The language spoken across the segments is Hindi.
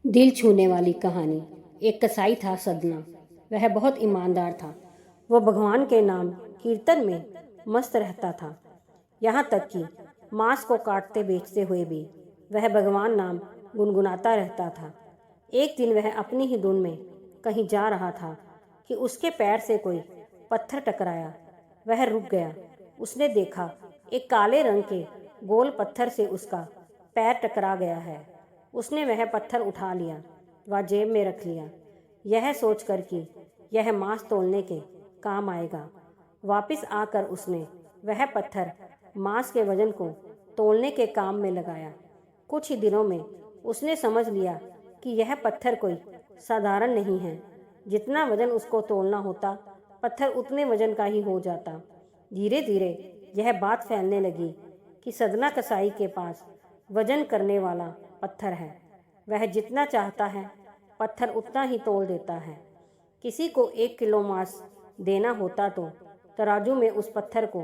दिल छूने वाली कहानी। एक कसाई था सदना। वह बहुत ईमानदार था। वह भगवान के नाम कीर्तन में मस्त रहता था। यहाँ तक कि मांस को काटते बेचते हुए भी वह भगवान नाम गुनगुनाता रहता था। एक दिन वह अपनी ही धुन में कहीं जा रहा था कि उसके पैर से कोई पत्थर टकराया। वह रुक गया। उसने देखा एक काले रंग के गोल पत्थर से उसका पैर टकरा गया है। उसने वह पत्थर उठा लिया व जेब में रख लिया, यह सोचकर कि यह मांस तौलने के काम आएगा। वापस आकर उसने वह पत्थर मांस के वजन को तौलने के काम में लगाया। कुछ ही दिनों में उसने समझ लिया कि यह पत्थर कोई साधारण नहीं है। जितना वजन उसको तौलना होता, पत्थर उतने वजन का ही हो जाता। धीरे धीरे यह बात फैलने लगी कि सदना कसाई के पास वजन करने वाला पत्थर है। वह जितना चाहता है पत्थर उतना ही तौल देता है। किसी को 1 किलो मांस देना होता तो तराजू में उस पत्थर को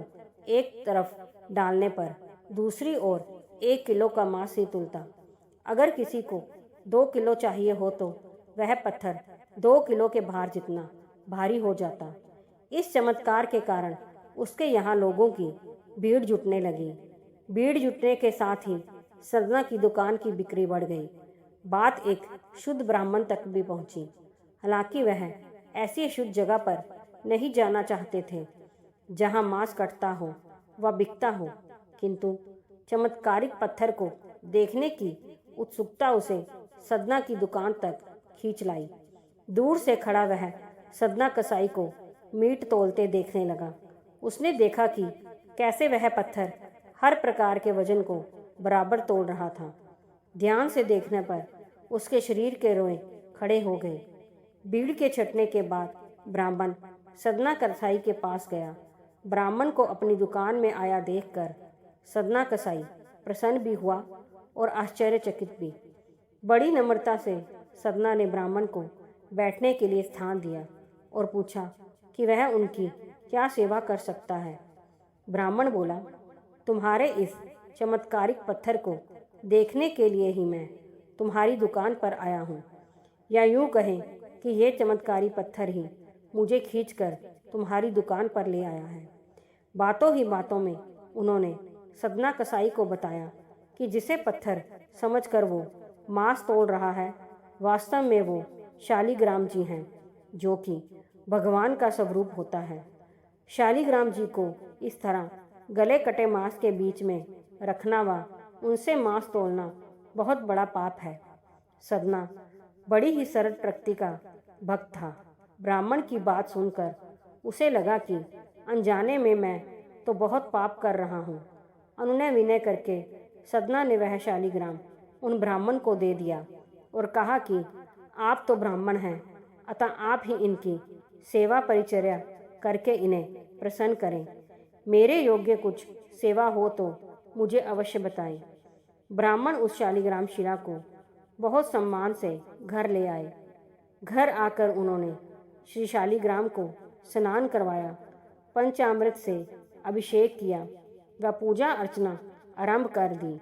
एक तरफ डालने पर दूसरी ओर 1 किलो का मांस ही तुलता। अगर किसी को 2 किलो चाहिए हो तो वह पत्थर 2 किलो के भार जितना भारी हो जाता। इस चमत्कार के कारण उसके यहाँ लोगों की भीड़ जुटने लगी। भीड़ जुटने के साथ ही सदना की दुकान की बिक्री बढ़ गई। बात एक शुद्ध ब्राह्मण तक भी पहुंची। हालांकि वह ऐसी शुद्ध जगह पर नहीं जाना चाहते थे जहां मांस कटता हो व बिकता हो, किंतु चमत्कारिक पत्थर को देखने की उत्सुकता उसे सदना की दुकान तक खींच लाई। दूर से खड़ा वह सदना कसाई को मीट तौलते देखने लगा। उसने देखा कि कैसे वह पत्थर हर प्रकार के वजन को बराबर तोल रहा था। ध्यान से देखने पर उसके शरीर के रोए खड़े हो गए। भीड़ के छटने के बाद ब्राह्मण सदना कसाई के पास गया। ब्राह्मण को अपनी दुकान में आया देखकर सदना कसाई प्रसन्न भी हुआ और आश्चर्यचकित भी। बड़ी नम्रता से सदना ने ब्राह्मण को बैठने के लिए स्थान दिया और पूछा कि वह उनकी क्या सेवा कर सकता है। ब्राह्मण बोला, तुम्हारे इस चमत्कारिक पत्थर को देखने के लिए ही मैं तुम्हारी दुकान पर आया हूँ, या यूँ कहें कि ये चमत्कारी पत्थर ही मुझे खींचकर तुम्हारी दुकान पर ले आया है। बातों ही बातों में उन्होंने सदना कसाई को बताया कि जिसे पत्थर समझकर वो मांस तोड़ रहा है, वास्तव में वो शालिग्राम जी हैं, जो कि भगवान का स्वरूप होता है। शालिग्राम जी को इस तरह गले कटे मांस के बीच में रखना व उनसे मांस तोड़ना बहुत बड़ा पाप है। सदना बड़ी ही सरल प्रकृति का भक्त था। ब्राह्मण की बात सुनकर उसे लगा कि अनजाने में मैं तो बहुत पाप कर रहा हूँ। अनुनय विनय करके सदना ने वह शालिग्राम उन ब्राह्मण को दे दिया और कहा कि आप तो ब्राह्मण हैं, अतः आप ही इनकी सेवा परिचर्या करके इन्हें प्रसन्न करें। मेरे योग्य कुछ सेवा हो तो मुझे अवश्य बताएं। ब्राह्मण उस शालिग्राम शिला को बहुत सम्मान से घर ले आए। घर आकर उन्होंने श्री शालिग्राम को स्नान करवाया, पंचामृत से अभिषेक किया व पूजा अर्चना आरंभ कर दी।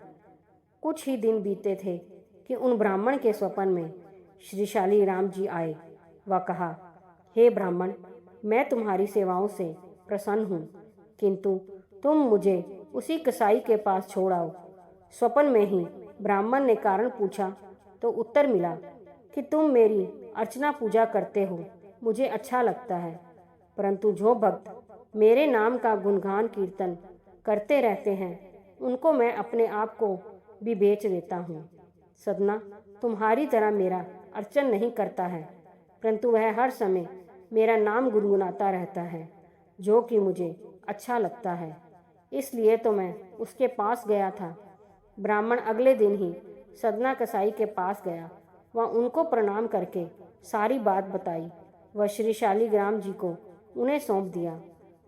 कुछ ही दिन बीते थे कि उन ब्राह्मण के स्वप्न में श्री शालिग्राम जी आए व कहा, हे ब्राह्मण, मैं तुम्हारी सेवाओं से प्रसन्न हूँ, किंतु तुम मुझे उसी कसाई के पास छोड़ आओ। स्वप्न में ही ब्राह्मण ने कारण पूछा तो उत्तर मिला कि तुम मेरी अर्चना पूजा करते हो, मुझे अच्छा लगता है, परंतु जो भक्त मेरे नाम का गुणगान कीर्तन करते रहते हैं उनको मैं अपने आप को भी बेच देता हूँ। सदना तुम्हारी तरह मेरा अर्चन नहीं करता है, परंतु वह हर समय मेरा नाम गुनगुनाता रहता है, जो कि मुझे अच्छा लगता है, इसलिए तो मैं उसके पास गया था। ब्राह्मण अगले दिन ही सदना कसाई के पास गया व उनको प्रणाम करके सारी बात बताई व श्री शालिग्राम जी को उन्हें सौंप दिया।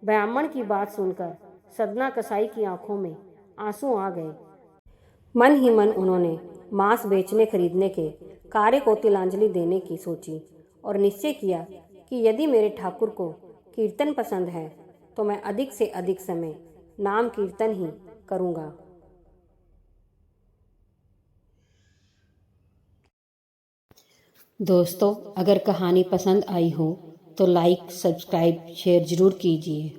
ब्राह्मण की बात सुनकर सदना कसाई की आंखों में आंसू आ गए। मन ही मन उन्होंने मांस बेचने खरीदने के कार्य को तिलांजलि देने की सोची और निश्चय किया कि यदि मेरे ठाकुर को कीर्तन पसंद है तो मैं अधिक से अधिक समय नाम कीर्तन ही करूँगा। दोस्तों, अगर कहानी पसंद आई हो तो लाइक, सब्सक्राइब, शेयर ज़रूर कीजिए।